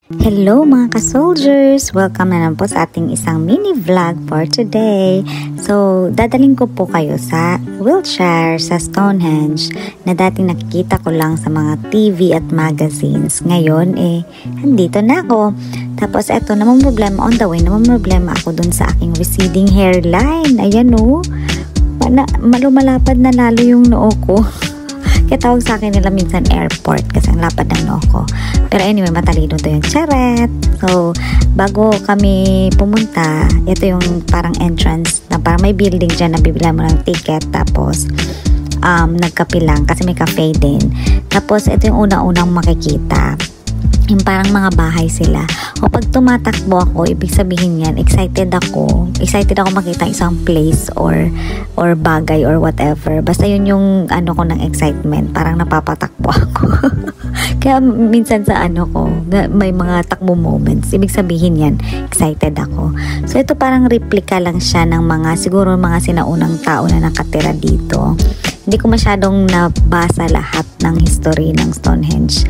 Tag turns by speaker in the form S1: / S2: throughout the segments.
S1: Hello mga ka-soldiers! Welcome na naman po sa ating isang mini vlog for today. So, dadaling ko po kayo sa Wiltshire, sa Stonehenge, na dating nakikita ko lang sa mga TV at magazines. Ngayon, andito na ako. Tapos, eto, namang problema on the way, namang problema ako dun sa aking receding hairline. Ayan o, malumalapad na lalo yung noo ko. Kaya tawag sa akin nila minsan airport kasi ang lapad ng noo ko. Pero anyway, matalino to yung charet. So, bago kami pumunta, ito yung parang entrance na parang may building dyan na bibilan mo ng ticket. Tapos, nagkape lang kasi may cafe din. Tapos, ito yung una-unang makikita. Yung parang mga bahay sila. O pag tumatakbo ako, ibig sabihin yan, excited ako makita isang place or bagay or whatever. Basta yun yung ano ko ng excitement, parang napapatakbo ako. Kaya minsan sa ano ko, may mga takbo moments, ibig sabihin yan, excited ako. So ito parang replica lang siya ng siguro mga sinaunang tao na nakatira dito. Hindi ko masyadong nabasa lahat ng history ng Stonehenge.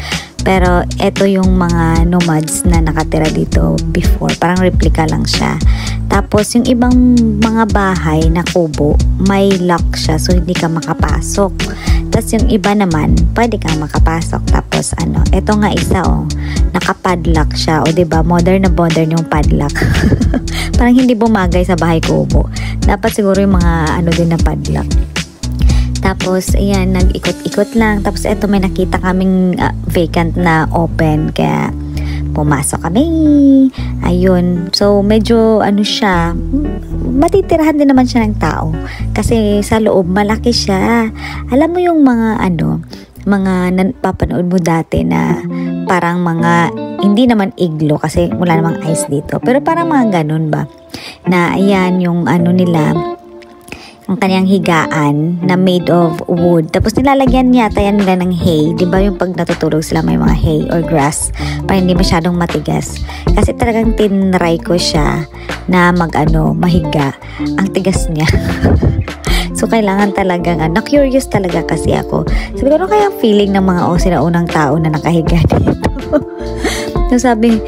S1: Pero ito yung mga nomads na nakatira dito before. Parang replica lang siya. Tapos yung ibang mga bahay na kubo, may lock siya so hindi ka makapasok. Tapos yung iba naman, pwede kang makapasok. Tapos ito nga isa nakapadlock siya. O diba, modern na modern yung padlock. Parang hindi bumagay sa bahay kubo. Dapat siguro yung mga din na padlock. Tapos, ayan, nag-ikot-ikot lang. Tapos, eto, may nakita kaming vacant na open. Kaya, pumasok kami. Ayun. So, medyo, siya, matitirahan din naman siya ng tao. Kasi, sa loob, malaki siya. Alam mo yung mga, mga napapanood mo dati na parang mga, hindi naman iglo kasi wala namang ice dito. Pero parang mga ganun ba? Na, ayan, yung nila, ang kanyang higaan na made of wood. Tapos nilalagyan yata yan nila ng hay. Diba yung pag natutulog sila may mga hay or grass para hindi masyadong matigas. Kasi talagang tinry ko siya na mahiga. Ang tigas niya. So kailangan talagang, na-curious talaga kasi ako. Sabi ko, ano kaya ang feeling ng mga sinaunang tao na nakahiga dito? So sabi,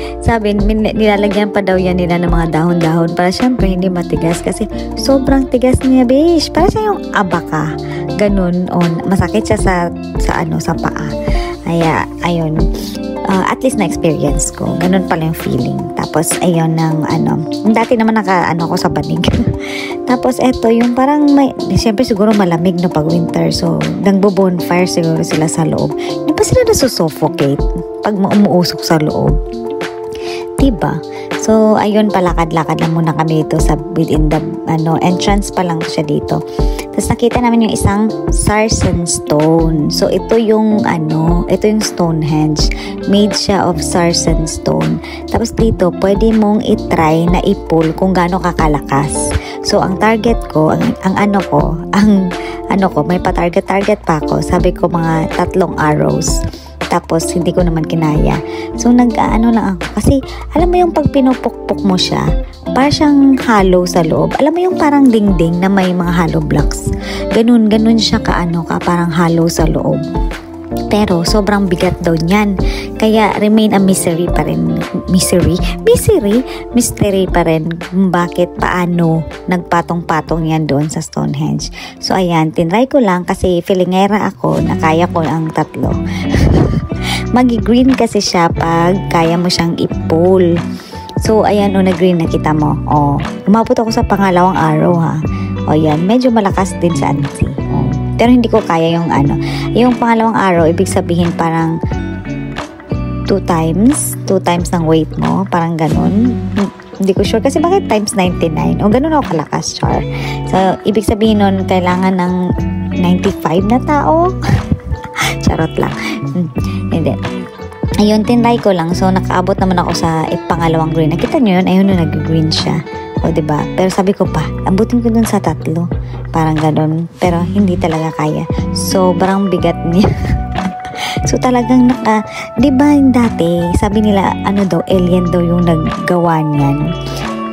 S1: nilalagyan pa daw yan nila ng mga dahon-dahon para syempre hindi matigas kasi sobrang tigas niya, bish. Para siya yung abaka. Ganun, masakit siya sa paa. Ayun. At least na-experience ko. Ganun pala yung feeling. Tapos, ayun, dati naman ko sa banig. Tapos, eto, yung parang siyempre siguro malamig no pag winter. So, nagbo-bonfire siguro sila sa loob. Hindi pa sila nasusuffocate pag umuusok sa loob. Diba? So, ayun, palakad-lakad lang muna kami dito within the, entrance pa lang siya dito. Tapos nakita namin yung isang sarsen stone. So, ito yung Stonehenge. Made siya of sarsen stone. Tapos dito, pwede mong itry na i-pull kung gaano kakalakas. So, ang target ko, may pa-target pa ako. Sabi ko mga 3 arrows. Tapos, hindi ko naman kinaya. So, lang ako. Kasi, alam mo yung pag pinupukpok mo siya, parang siyang hollow sa loob. Alam mo yung parang dingding na may mga hollow blocks. Ganun siya parang hollow sa loob. Pero, sobrang bigat daw niyan. Kaya, remain a mystery pa rin. Mystery pa rin. Paano nagpatong-patong yan doon sa Stonehenge. So, ayan, tinry ko lang kasi feelingera ako na kaya ko ang 3. Magi-green kasi siya pag kaya mo siyang i-pull. So, ayan, nag-green na kita mo. Umabot ako sa pangalawang araw, ha. Yan, medyo malakas din sa ansi. Pero hindi ko kaya yung yung pangalawang araw, ibig sabihin parang 2 times ng weight mo. Parang ganun. Hindi ko sure kasi bakit times 99? Ganun ako kalakas, char. So, ibig sabihin nun, kailangan ng 95 na tao. Charot lang. Hindi. Ayun, tinry ko lang. So, nakaabot naman ako sa pangalawang green. Nakita nyo yun? Ayun, nag-green siya. Diba? Pero sabi ko pa, abutin ko dun sa 3. Parang ganun. Pero hindi talaga kaya. Sobrang bigat niya. So, talagang diba dati, sabi nila, alien daw yung naggawa niyan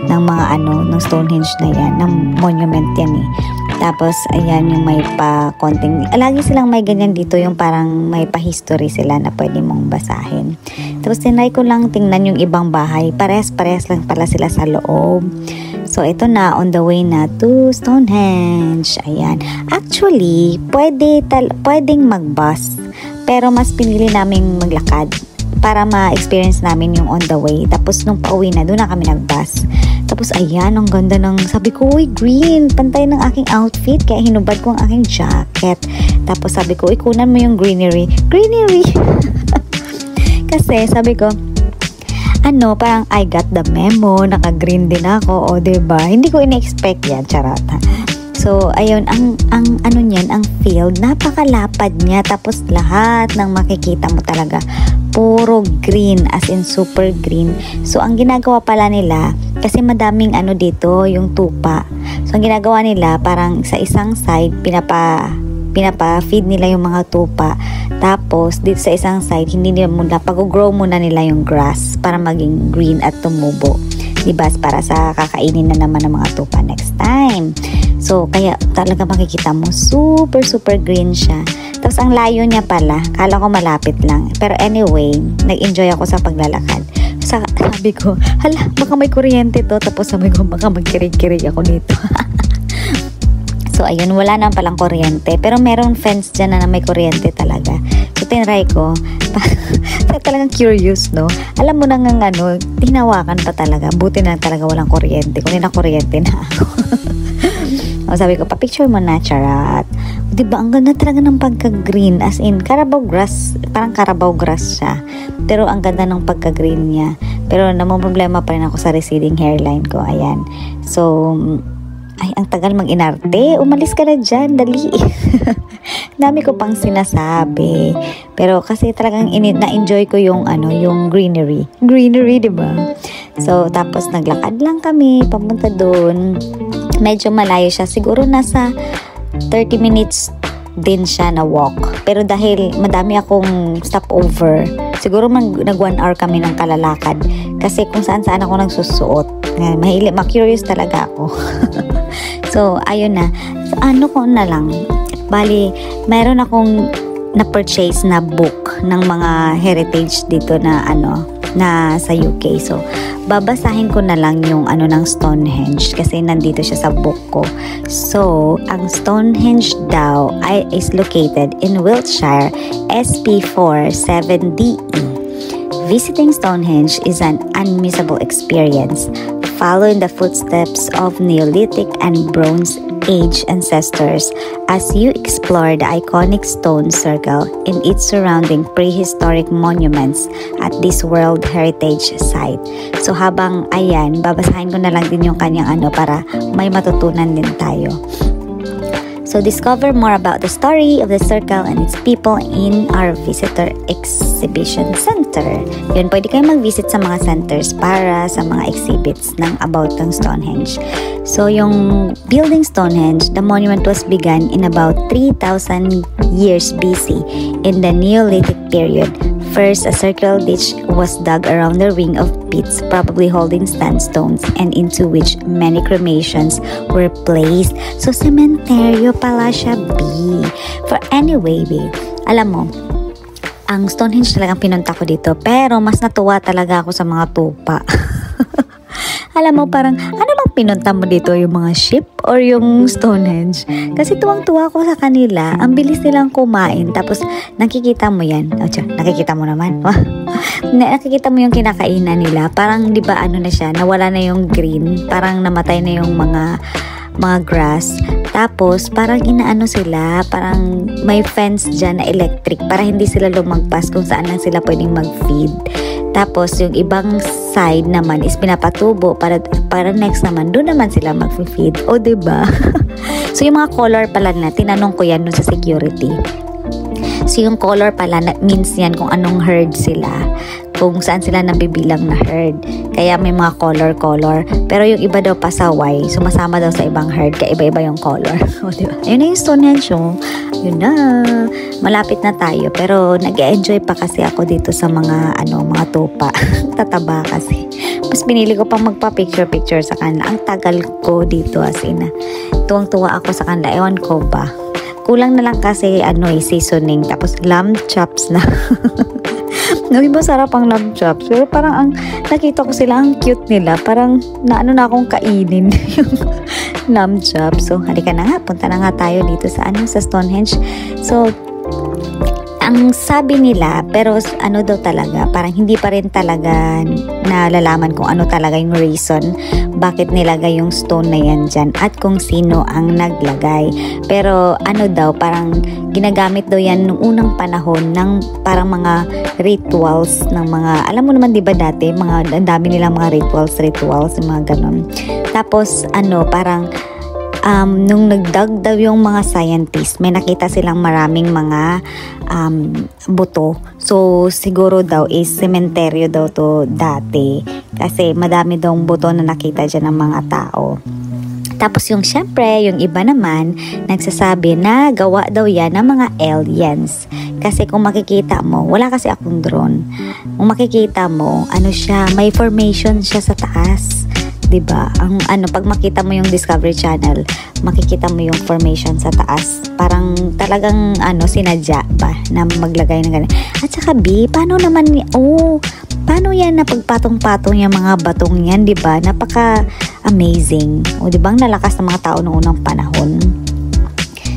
S1: ng mga ng Stonehenge na yan, ng monument yan Tapos, ayan yung may pa konting, lagi silang may ganyan dito, yung parang may pa-history sila na pwede mong basahin. Tapos, tinry ko lang tingnan yung ibang bahay. Pares-pares lang pala sila sa loob. So, ito na, on the way na to Stonehenge. Ayan. Actually, pwedeng mag-bus. Pero mas pinili naming maglakad para ma-experience namin yung on the way. Tapos nung pauwi na, doon na kami nag-bus. Tapos ayan, ang ganda ng, sabi ko, uy, green, pantay ng aking outfit. Kaya hinubad ko ang aking jacket. Tapos sabi ko, uy, kunan mo yung greenery. Greenery! Kasi sabi ko, parang I got the memo, naka-green din ako, o diba? Hindi ko ina-expect yan, charot. So, ayun, ang ano niyan, ang field, napakalapad niya. Tapos lahat ng makikita mo talaga, puro green, as in super green. So, ang ginagawa pala nila, kasi madaming dito, yung tupa. So, ang ginagawa nila, parang sa isang side, pinapa-feed nila yung mga tupa. Tapos, dito sa isang side, hindi nila muna, pag-grow muna nila yung grass para maging green at tumubo. Diba? Para sa kakainin na naman ng mga tupa next time. So, kaya talaga makikita mo, super, super green siya. Tapos, ang layo niya pala, kala ko malapit lang. Pero anyway, nag-enjoy ako sa paglalakad. Sabi ko, hala, baka may kuryente to. Tapos sabi ko, baka magkirig-kirig ako dito. So, ayun, wala naman palang kuryente. Pero meron fence dyan na may kuryente talaga. So, tinry ko. Talagang curious, no? Alam mo na nga, tinawakan pa talaga. Buti na talaga walang kuryente. Kung na kuryente na ako. O, sabi ko, pa-picture mo na, charat. Diba, ang ganda talaga ng pagka-green. As in, Carabao grass. Parang Carabao grass siya. Pero ang ganda ng pagka-green niya. Pero namumroblema pa rin ako sa receding hairline ko. Ayan. So, ay, ang tagal mag-inarte. Umalis ka na dyan, dali. Dami ko pang sinasabi. Pero kasi talagang na-enjoy ko yung yung greenery. Greenery, diba? So, tapos naglakad lang kami papunta doon. Medyo malayo siya. Siguro nasa 30 minutes din siya na walk. Pero dahil madami akong stopover, siguro nag 1 hour kami ng kalalakad. Kasi kung saan-saan ako nagsusuot. Ma-curious talaga ako. So, ayun na. So, ko na lang. Bali, mayroon akong na-purchase na book ng mga heritage dito na na sa UK. So, babasahin ko na lang yung ng Stonehenge kasi nandito siya sa book ko. So, ang Stonehenge daw is located in Wiltshire, SP4 7DE. Visiting Stonehenge is an unmissable experience. Follow in the footsteps of Neolithic and Bronze Age ancestors as you explore the iconic stone circle and its surrounding prehistoric monuments at this World Heritage Site. So habang babasahin ko na lang din yung kanyang para may matutunan din tayo. So discover more about the story of the circle and its people in our visitor exhibition center. Yun, pwede kayo mag-visit sa mga centers para sa mga exhibits ng about ng Stonehenge. So yung building Stonehenge, the monument was begun in about 3,000 years BC in the Neolithic period. First, a circular ditch was dug around the ring of pits, probably holding sandstones, and into which many cremations were placed. So, sementeryo pala siya, B. For anyway, B, alam mo, ang Stonehenge talagang pinunta ko dito, pero mas natuwa talaga ako sa mga tupa. Alam mo, parang, ano bang pinunta mo dito? Yung mga ship or yung Stonehenge? Kasi tuwang-tuwa ko sa kanila. Ang bilis nilang kumain. Tapos, nakikita mo yan. Nakikita mo naman. Nakikita mo yung kinakainan nila. Parang, di ba, na siya? Nawala na yung green. Parang namatay na yung mga grass. Tapos, parang sila, parang may fence dyan na electric para hindi sila lumagpas kung saan lang sila pwedeng mag-feed. Tapos, yung ibang side naman is pinapatubo para next naman, doon naman sila mag-feed. O, diba? So, yung mga color pala na, tinanong ko yan dun sa security. So, yung color pala, means yan kung anong herd sila. Kung saan sila nabibilang na herd. Kaya may mga color. Pero yung iba daw pasaway, sumasama daw sa ibang herd. Kaya iba-iba yung color. O, diba? Ayun na yung Stonehenge. Yun na. Malapit na tayo. Pero nag-enjoy pa kasi ako dito sa mga, mga tupa. Tataba kasi. Mas pinili ko pang magpa-picture sa kanila. Ang tagal ko dito as in. tuwang-tuwa ako sa kanila. Ewan ko ba. Kulang na lang kasi seasoning. Tapos lamb chops na. No, iba sarap ang lamb chops. Pero parang nakita ko sila, ang cute nila. Parang na akong kainin yung lamb chops. So, halika na nga. Punta na nga tayo dito sa Stonehenge. So, ang sabi nila, pero daw talaga, parang hindi pa rin talaga nalalaman kung ano talaga yung reason bakit nilagay yung stone na yan dyan at kung sino ang naglagay. Pero daw, parang ginagamit daw yan nung unang panahon ng parang mga rituals ng mga, alam mo naman diba dati, ang dami nilang mga rituals, yung mga ganun. Tapos, parang nung nagdag daw yung mga scientists, may nakita silang maraming mga buto. So, siguro daw is sementeryo daw to dati. Kasi madami daw buto na nakita dyan ng mga tao. Tapos syempre, yung iba naman, nagsasabi na gawa daw yan ng mga aliens. Kasi kung makikita mo, wala kasi akong drone. Kung makikita mo, siya, may formation siya sa taas. Diba? Pag makita mo yung Discovery Channel, makikita mo yung formation sa taas. Parang talagang sinadya ba na maglagay ng ganyan. At saka paano naman paano yan na pagpatong-patong yung mga batong yan, diba? Napaka-amazing. Diba? Ang lalakas ng mga tao noong unang panahon.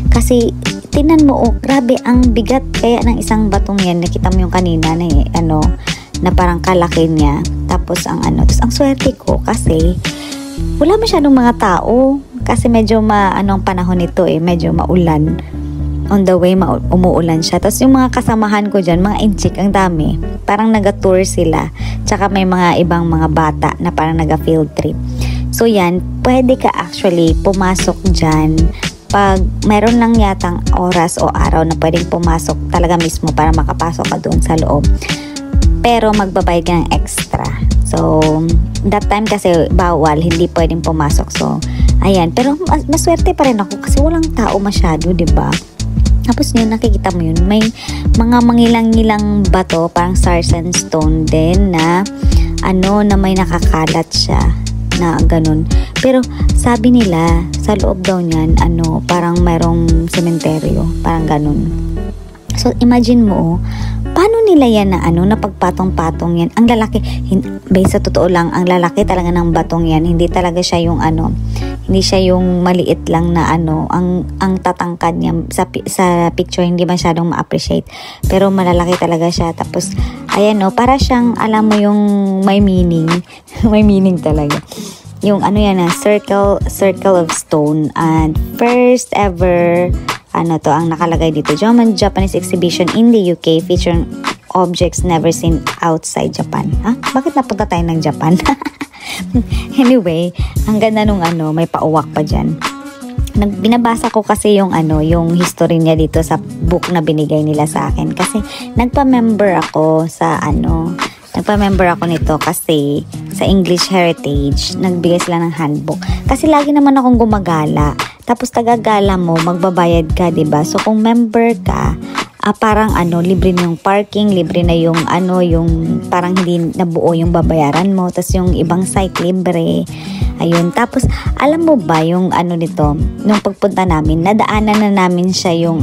S1: Kasi tinan mo, grabe ang bigat kaya ng isang batong yan. Nakita mo yung kanina na parang kalaki niya. Tapos tapos ang swerte ko kasi wala masyadong mga tao kasi medyo ang panahon nito medyo maulan. On the way umuulan siya. Tapos yung mga kasamahan ko dyan, mga inchik, ang dami. Parang naga-tour sila. Tsaka may mga ibang mga bata na parang naga-field trip. So yan, pwede ka actually pumasok dyan pag mayroon lang yatang oras o araw na pwedeng pumasok talaga mismo para makapasok ka doon sa loob. Pero magbabayad ka ng extra. So, that time kasi bawal, hindi pwedeng pumasok. So, ayan. Pero maswerte pa rin ako kasi walang tao masyado, diba? Tapos yun, nakikita mo yun. May mga mangilang-ngilang bato, parang sarsen stone din na na may nakakalat siya na ganun. Pero sabi nila, sa loob daw niyan, parang mayroong sementeryo. Parang ganun. So, imagine mo, paano nila yan na pagpatong-patong yan? Ang lalaki, based sa totoo lang, ang lalaki talaga ng batong yan, hindi talaga siya yung hindi siya yung maliit lang na ang tatangkad niya sa picture, hindi masyadong ma-appreciate. Pero malalaki talaga siya. Tapos, ayan para siyang, alam mo yung may meaning. May meaning talaga. Yung yan circle of stone. And first ever ang nakalagay dito, Japanese exhibition in the UK featuring objects never seen outside Japan. Bakit napunta tayo ng Japan? Anyway, ang ganda nung may pauwak pa dyan. Binabasa ko kasi yung history niya dito sa book na binigay nila sa akin. Kasi nagpa-member ako nito kasi sa English Heritage, nagbigay sila ng handbook. Kasi lagi naman akong gumagala. Tapos tagagala mo, magbabayad ka, 'di ba? So kung member ka, parang libre na yung parking, libre na yung yung parang hindi nabuo yung babayaran mo, tapos yung ibang site libre. Ayun. Tapos alam mo ba yung nito, nung pagpunta namin, nadaanan na namin siya yung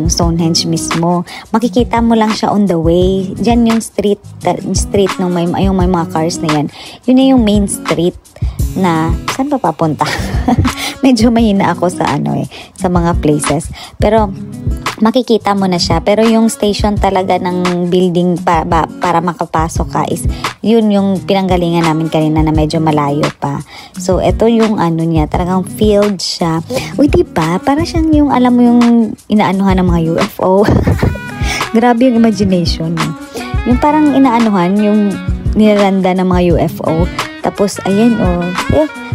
S1: Stonehenge mismo. Makikita mo lang siya on the way. Diyan yung street nung may mga cars na yan. Yun na yung main street na saan pa papunta? Medyo mahina ako sa sa mga places. Pero makikita mo na siya. Pero yung station talaga ng building para makapasok ka is yun yung pinanggalingan namin kanina na medyo malayo pa. So, ito yung niya, talagang field siya. Uy, diba? Para siyang yung, alam mo yung inaanuhan ng mga UFO. Grabe yung imagination. Yung parang inaanuhan, yung nilalanda ng mga UFO. Tapos, ayan,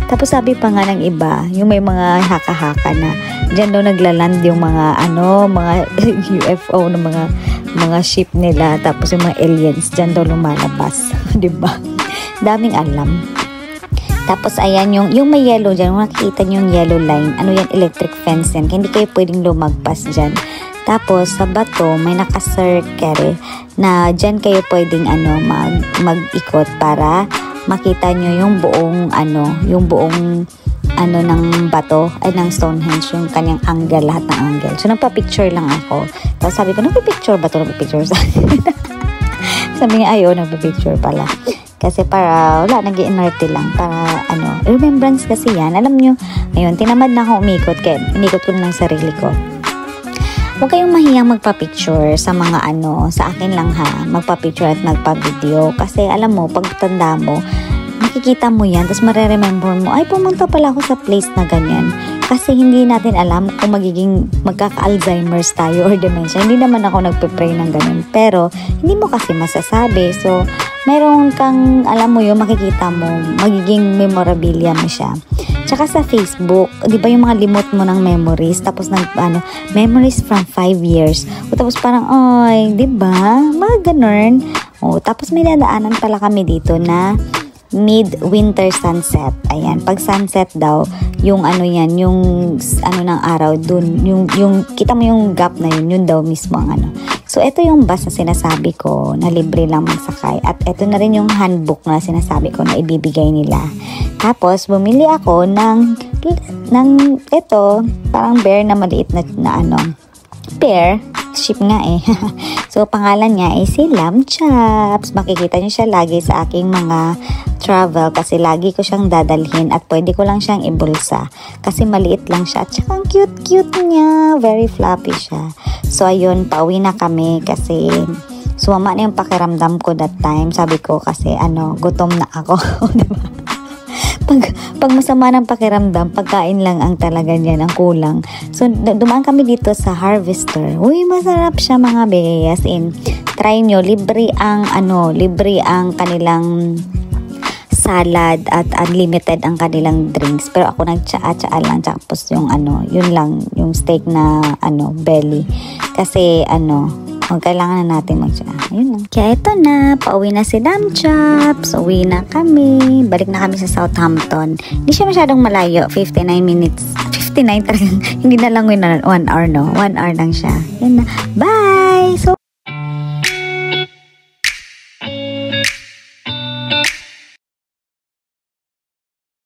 S1: tapos sabi pa nga ng iba, yung may mga haka-haka na dyan daw naglaland yung mga mga UFO ng mga ship nila, tapos yung mga aliens dyan daw lumalabas. Diba? Daming alam. Tapos ayan yung may yellow dyan, nakikita nyo yung yellow line, yan, electric fence yan, hindi kayo pwedeng lumagpas dyan. Tapos sa bato may naka-circle na dyan kayo pwedeng mag-ikot para makita nyo yung buong ano ng bato, ay ng Stonehenge, yung kanyang angle, lahat ng angle. So nagpa-picture lang ako. Tapos sabi ko, nagpa-picture ba ito? Nagpa-picture sa akin. Sabi niya, ayo, nagpa-picture pala. Kasi para, wala, nag-i-inerte lang. Para, ano, remembrance kasi yan. Alam nyo, ayun, tinamad na ako umikot. Kaya, inikot ko na ng sarili ko. Huwag kayong mahiyang magpa-picture sa mga ano, sa akin lang ha, magpa-picture at magpa-video. Kasi alam mo, pag tanda mo, makikita mo yan, tapos mareremember mo, ay pumunta pala ako sa place na ganyan. Kasi hindi natin alam kung magiging magkaka-Alzheimer's tayo or dementia. Hindi naman ako nagpe-pray ng ganun. Pero, hindi mo kasi masasabi. So, meron kang, alam mo yun, makikita mo, magiging memorabilia mo siya. Tsaka sa Facebook, di ba yung mga limot mo ng memories, tapos memories from 5 years. O tapos parang, ay, di ba? Mga ganun. O, tapos may dadaanan pala kami dito na mid-winter sunset. Ayan, pag sunset daw, yung ano yan, yung ano ng araw dun, yung kita mo yung gap na yun daw mismo ang ano. So, ito yung bus na sinasabi ko na libre lang magsakay. At ito na rin yung handbook na sinasabi ko na ibibigay nila. Tapos, bumili ako ng ito, parang bear na maliit na ano, bear, ship nga eh. So, pangalan niya ay si Lamb Chops. Makikita niyo siya lagi sa aking mga travel kasi lagi ko siyang dadalhin at pwede ko lang siyang ibulsa kasi maliit lang siya at saka ang cute niya, very fluffy siya. So ayun, pauwi na kami kasi sumama na yung pakiramdam ko that time. Sabi ko kasi gutom na ako. Diba? Pag masama ng pakiramdam, pagkain lang ang talaga niyan, ang kulang. So dumaan kami dito sa Harvester. Uy, masarap siya mga be. As in, try nyo, libre ang kanilang salad at unlimited ang kanilang drinks. Pero ako nagtsaa-tsaa lang, tapos yung yun lang, yung steak na belly. Kasi kailangan na natin magtsaa. Yun lang. Kaya ito na, pauwi na si Lamb Chops. Uwi na kami. Balik na kami sa Southampton. Hindi siya masyadong malayo, 59 minutes. 59 talagang, hindi na lang 1 hour, no? 1 hour lang siya. Yun na. Bye! So,